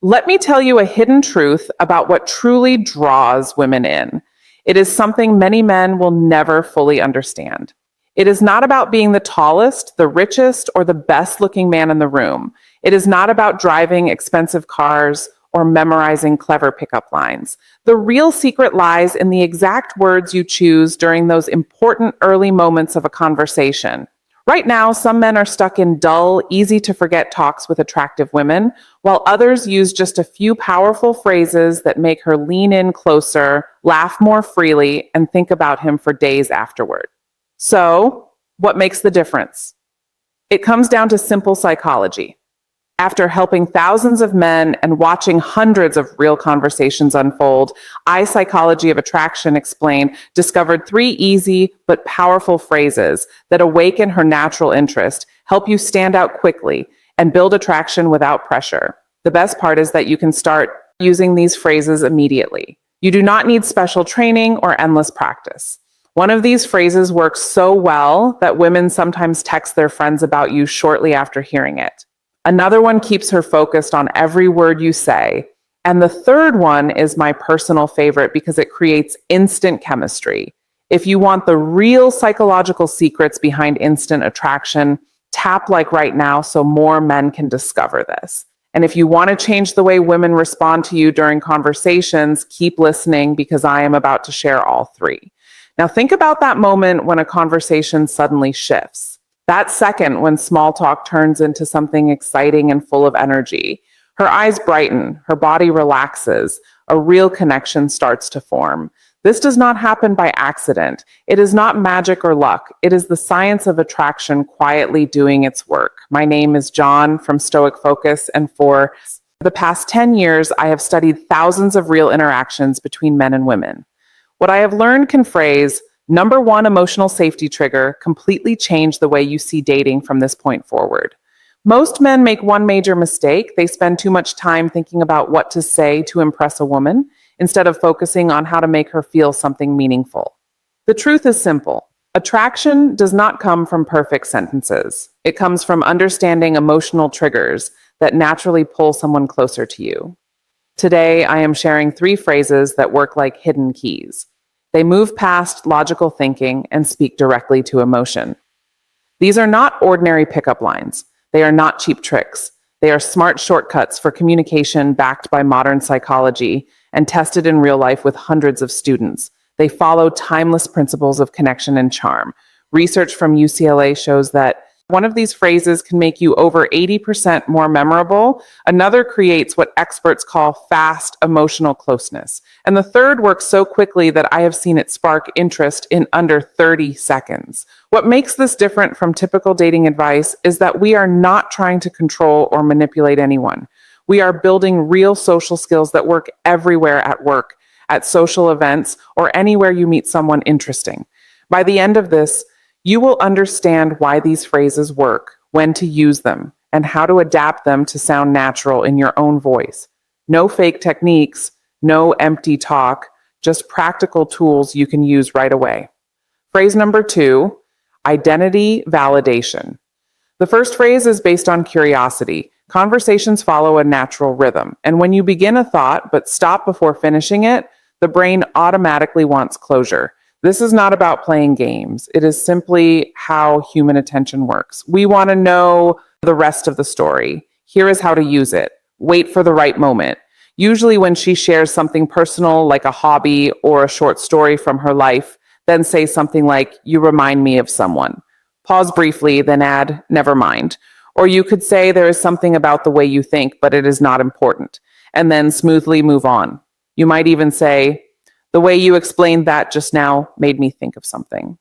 Let me tell you a hidden truth about what truly draws women in. It is something many men will never fully understand. It is not about being the tallest, the richest, or the best looking man in the room. It is not about driving expensive cars or memorizing clever pickup lines. The real secret lies in the exact words you choose during those important early moments of a conversation. Right now, some men are stuck in dull, easy to forget talks with attractive women, while others use just a few powerful phrases that make her lean in closer, laugh more freely, and think about him for days afterward. So, what makes the difference? It comes down to simple psychology. After helping thousands of men and watching hundreds of real conversations unfold, Psychology of Attraction explained, discovered three easy but powerful phrases that awaken her natural interest, help you stand out quickly, and build attraction without pressure. The best part is that you can start using these phrases immediately. You do not need special training or endless practice. One of these phrases works so well that women sometimes text their friends about you shortly after hearing it. Another one keeps her focused on every word you say. And the third one is my personal favorite because it creates instant chemistry. If you want the real psychological secrets behind instant attraction, tap like right now so more men can discover this. And if you want to change the way women respond to you during conversations, keep listening because I am about to share all three. Now think about that moment when a conversation suddenly shifts. That second when small talk turns into something exciting and full of energy. Her eyes brighten, her body relaxes, a real connection starts to form. This does not happen by accident. It is not magic or luck. It is the science of attraction quietly doing its work. My name is John from Stoic Focus, and for the past 10 years, I have studied thousands of real interactions between men and women. What I have learned can phrase, number one emotional safety trigger, completely change the way you see dating from this point forward. Most men make one major mistake. They spend too much time thinking about what to say to impress a woman instead of focusing on how to make her feel something meaningful. The truth is simple. Attraction does not come from perfect sentences. It comes from understanding emotional triggers that naturally pull someone closer to you. Today, I am sharing three phrases that work like hidden keys. They move past logical thinking and speak directly to emotion. These are not ordinary pickup lines. They are not cheap tricks. They are smart shortcuts for communication backed by modern psychology and tested in real life with hundreds of students. They follow timeless principles of connection and charm. Research from UCLA shows that one of these phrases can make you over 80% more memorable. Another creates what experts call fast emotional closeness. And the third works so quickly that I have seen it spark interest in under 30 seconds. What makes this different from typical dating advice is that we are not trying to control or manipulate anyone. We are building real social skills that work everywhere at work, at social events, or anywhere you meet someone interesting. By the end of this, you will understand why these phrases work, when to use them, and how to adapt them to sound natural in your own voice. No fake techniques, no empty talk, just practical tools you can use right away. Phrase number 2, identity validation. The first phrase is based on curiosity. Conversations follow a natural rhythm, and when you begin a thought but stop before finishing it, the brain automatically wants closure. This is not about playing games. It is simply how human attention works. We want to know the rest of the story. Here is how to use it. Wait for the right moment. Usually when she shares something personal like a hobby or a short story from her life, then say something like, "You remind me of someone." Pause briefly, then add, "Never mind." Or you could say, "There is something about the way you think, but it is not important," and then smoothly move on. You might even say, "The way you explained that just now made me think of something."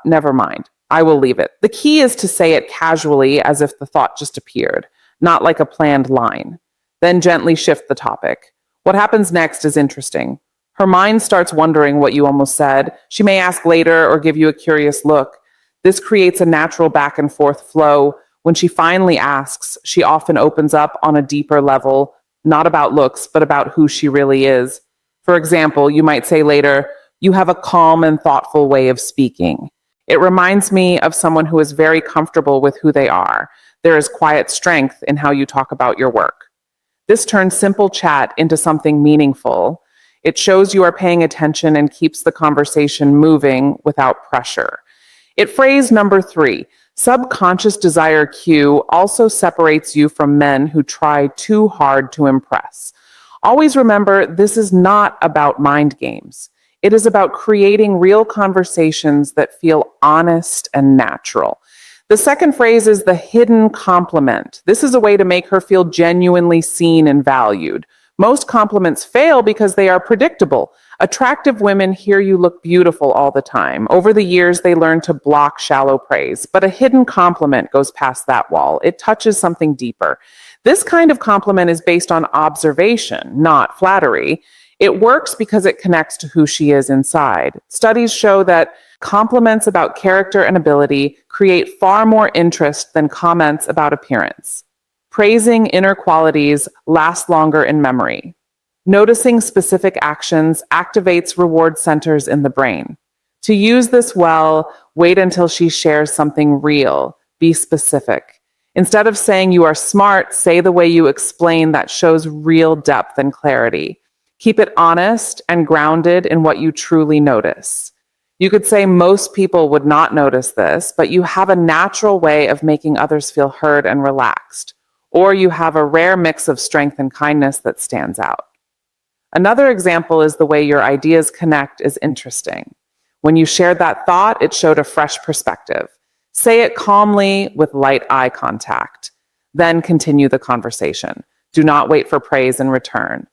Never mind. I will leave it. The key is to say it casually as if the thought just appeared, not like a planned line. Then gently shift the topic. What happens next is interesting. Her mind starts wondering what you almost said. She may ask later or give you a curious look. This creates a natural back and forth flow. When she finally asks, she often opens up on a deeper level, not about looks, but about who she really is. For example, you might say later, "You have a calm and thoughtful way of speaking. It reminds me of someone who is very comfortable with who they are. There is quiet strength in how you talk about your work." This turns simple chat into something meaningful. It shows you are paying attention and keeps the conversation moving without pressure. Phrase number 3, subconscious desire cue also separates you from men who try too hard to impress. Always remember, this is not about mind games. It is about creating real conversations that feel honest and natural. The second phrase is the hidden compliment. This is a way to make her feel genuinely seen and valued. Most compliments fail because they are predictable. Attractive women hear you look beautiful all the time. Over the years, they learn to block shallow praise, but a hidden compliment goes past that wall. It touches something deeper. This kind of compliment is based on observation, not flattery. It works because it connects to who she is inside. Studies show that compliments about character and ability create far more interest than comments about appearance. Praising inner qualities lasts longer in memory. Noticing specific actions activates reward centers in the brain. To use this well, wait until she shares something real. Be specific. Instead of saying you are smart, say the way you explain that shows real depth and clarity. Keep it honest and grounded in what you truly notice. You could say most people would not notice this, but you have a natural way of making others feel heard and relaxed. Or you have a rare mix of strength and kindness that stands out. Another example is the way your ideas connect is interesting. When you shared that thought, it showed a fresh perspective. Say it calmly with light eye contact. Then continue the conversation. Do not wait for praise in return.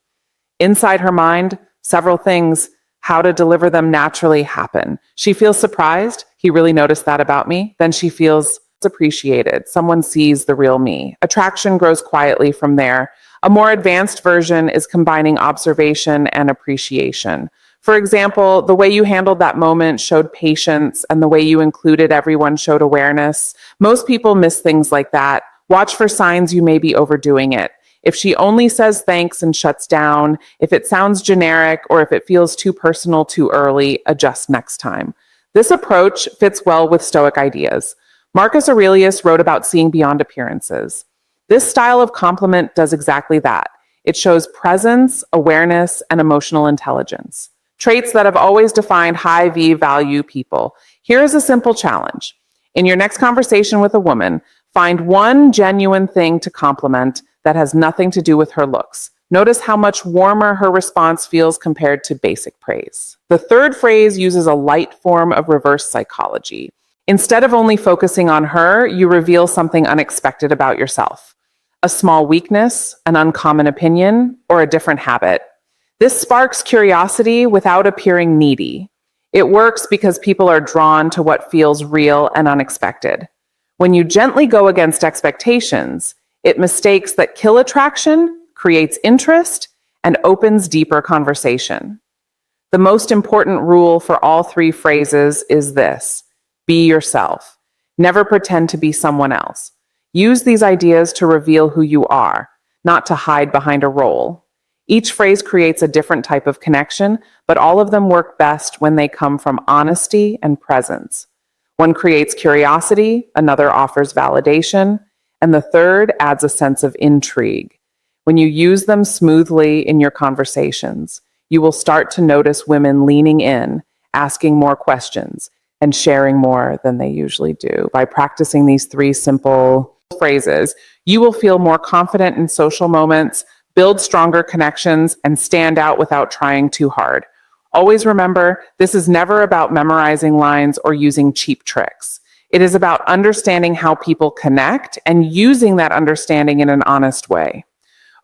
Inside her mind, several things, how to deliver them naturally happen. She feels surprised. He really noticed that about me. Then she feels appreciated. Someone sees the real me. Attraction grows quietly from there. A more advanced version is combining observation and appreciation. For example, the way you handled that moment showed patience, and the way you included everyone showed awareness. Most people miss things like that. Watch for signs you may be overdoing it. If she only says thanks and shuts down, if it sounds generic, or if it feels too personal too early, adjust next time. This approach fits well with Stoic ideas. Marcus Aurelius wrote about seeing beyond appearances. This style of compliment does exactly that. It shows presence, awareness, and emotional intelligence, traits that have always defined high V value people. Here is a simple challenge. In your next conversation with a woman, find one genuine thing to compliment that has nothing to do with her looks. Notice how much warmer her response feels compared to basic praise. The third phrase uses a light form of reverse psychology. Instead of only focusing on her, you reveal something unexpected about yourself. A small weakness, an uncommon opinion, or a different habit. This sparks curiosity without appearing needy. It works because people are drawn to what feels real and unexpected. When you gently go against expectations, it mistakes that kill attraction, creates interest, and opens deeper conversation. The most important rule for all three phrases is this: be yourself. Never pretend to be someone else. Use these ideas to reveal who you are, not to hide behind a role. Each phrase creates a different type of connection, but all of them work best when they come from honesty and presence. One creates curiosity, another offers validation, and the third adds a sense of intrigue. When you use them smoothly in your conversations, you will start to notice women leaning in, asking more questions, and sharing more than they usually do. By practicing these three simple phrases, you will feel more confident in social moments, build stronger connections, and stand out without trying too hard. Always remember, this is never about memorizing lines or using cheap tricks. It is about understanding how people connect and using that understanding in an honest way.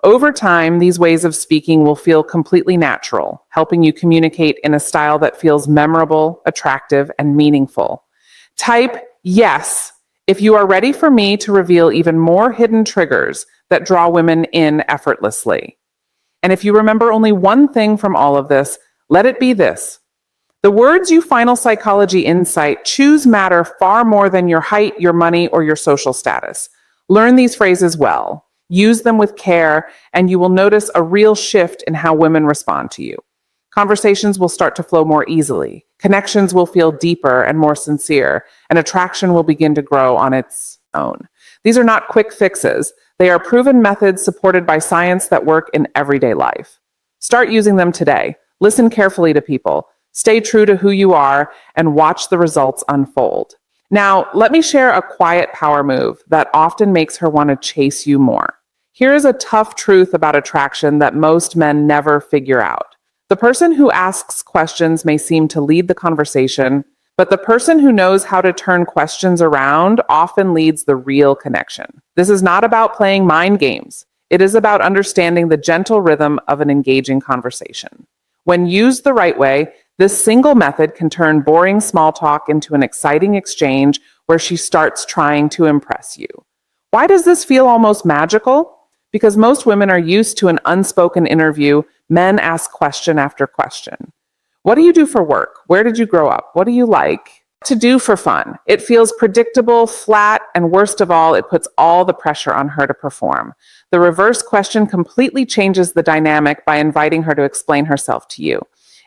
Over time, these ways of speaking will feel completely natural, helping you communicate in a style that feels memorable, attractive, and meaningful. Type yes if you are ready for me to reveal even more hidden triggers that draw women in effortlessly. And if you remember only one thing from all of this, let it be this: the words you final psychology insight choose matter far more than your height, your money, or your social status. Learn these phrases well. Use them with care, and you will notice a real shift in how women respond to you. Conversations will start to flow more easily. Connections will feel deeper and more sincere, and attraction will begin to grow on its own. These are not quick fixes. They are proven methods supported by science that work in everyday life. Start using them today. Listen carefully to people. Stay true to who you are and watch the results unfold. Now, let me share a quiet power move that often makes her want to chase you more. Here is a tough truth about attraction that most men never figure out. The person who asks questions may seem to lead the conversation, but the person who knows how to turn questions around often leads the real connection. This is not about playing mind games. It is about understanding the gentle rhythm of an engaging conversation. When used the right way, this single method can turn boring small talk into an exciting exchange where she starts trying to impress you. Why does this feel almost magical? Because most women are used to an unspoken interview. Men ask question after question. What do you do for work? Where did you grow up? What do you like to do for fun? It feels predictable, flat, and worst of all, it puts all the pressure on her to perform. The reverse question completely changes the dynamic by inviting her to explain herself to you.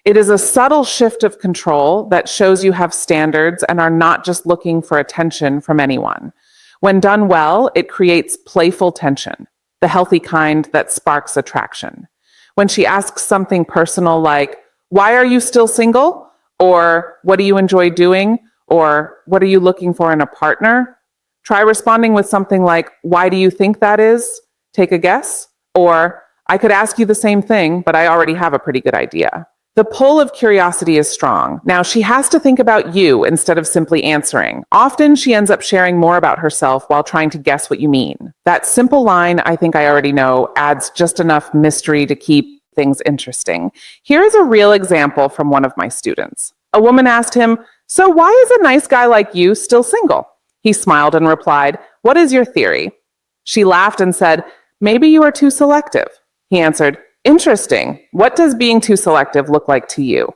It is a subtle shift of control that shows you have standards and are not just looking for attention from anyone. When done well, it creates playful tension, the healthy kind that sparks attraction. When she asks something personal like, "Why are you still single?" Or "What do you enjoy doing?" Or "What are you looking for in a partner?" Try responding with something like, "Why do you think that is? Take a guess." Or "I could ask you the same thing, but I already have a pretty good idea." The pull of curiosity is strong. Now, she has to think about you instead of simply answering. Often, she ends up sharing more about herself while trying to guess what you mean. That simple line, "I think I already know," adds just enough mystery to keep things interesting. Here is a real example from one of my students. A woman asked him, "So why is a nice guy like you still single?" He smiled and replied, "What is your theory?" She laughed and said, "Maybe you are too selective." He answered, "Interesting. What does being too selective look like to you?"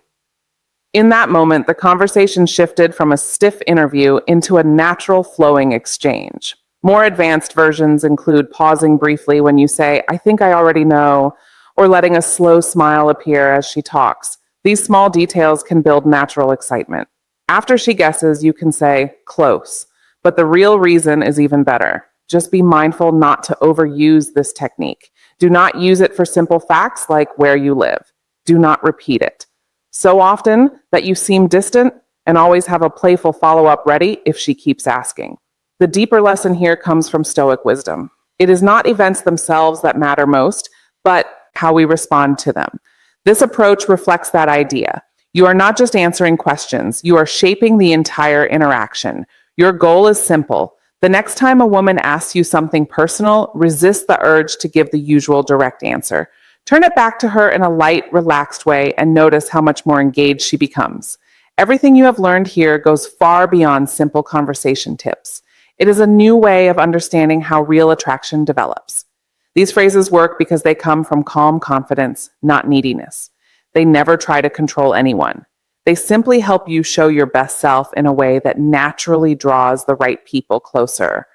In that moment, the conversation shifted from a stiff interview into a natural flowing exchange. More advanced versions include pausing briefly when you say, "I think I already know," or letting a slow smile appear as she talks. These small details can build natural excitement. After she guesses, you can say, "Close," but the real reason is even better. Just be mindful not to overuse this technique. Do not use it for simple facts like where you live. Do not repeat it so often that you seem distant, and always have a playful follow-up ready if she keeps asking. The deeper lesson here comes from Stoic wisdom. It is not events themselves that matter most, but how we respond to them. This approach reflects that idea. You are not just answering questions, you are shaping the entire interaction. Your goal is simple. The next time a woman asks you something personal, resist the urge to give the usual direct answer. Turn it back to her in a light, relaxed way and notice how much more engaged she becomes. Everything you have learned here goes far beyond simple conversation tips. It is a new way of understanding how real attraction develops. These phrases work because they come from calm confidence, not neediness. They never try to control anyone. They simply help you show your best self in a way that naturally draws the right people closer.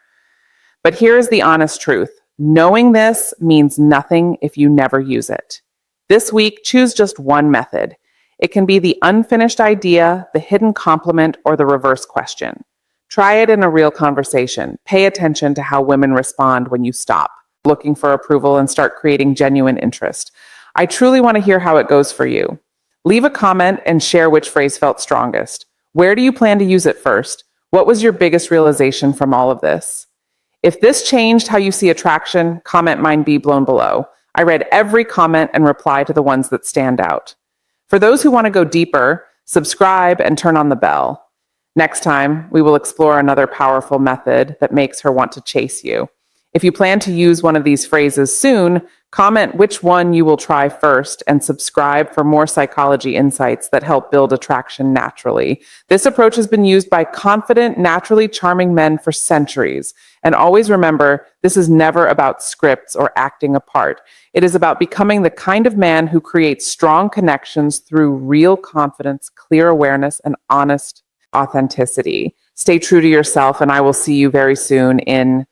But here is the honest truth. Knowing this means nothing if you never use it. This week, choose just one method. It can be the unfinished idea, the hidden compliment, or the reverse question. Try it in a real conversation. Pay attention to how women respond when you stop looking for approval and start creating genuine interest. I truly want to hear how it goes for you. Leave a comment and share which phrase felt strongest. Where do you plan to use it first? What was your biggest realization from all of this? If this changed how you see attraction, comment mine be blown below. I read every comment and reply to the ones that stand out. For those who want to go deeper, subscribe and turn on the bell. Next time, we will explore another powerful method that makes her want to chase you. If you plan to use one of these phrases soon, comment which one you will try first and subscribe for more psychology insights that help build attraction naturally. This approach has been used by confident, naturally charming men for centuries. And always remember, this is never about scripts or acting a part. It is about becoming the kind of man who creates strong connections through real confidence, clear awareness, and honest authenticity. Stay true to yourself, and I will see you very soon in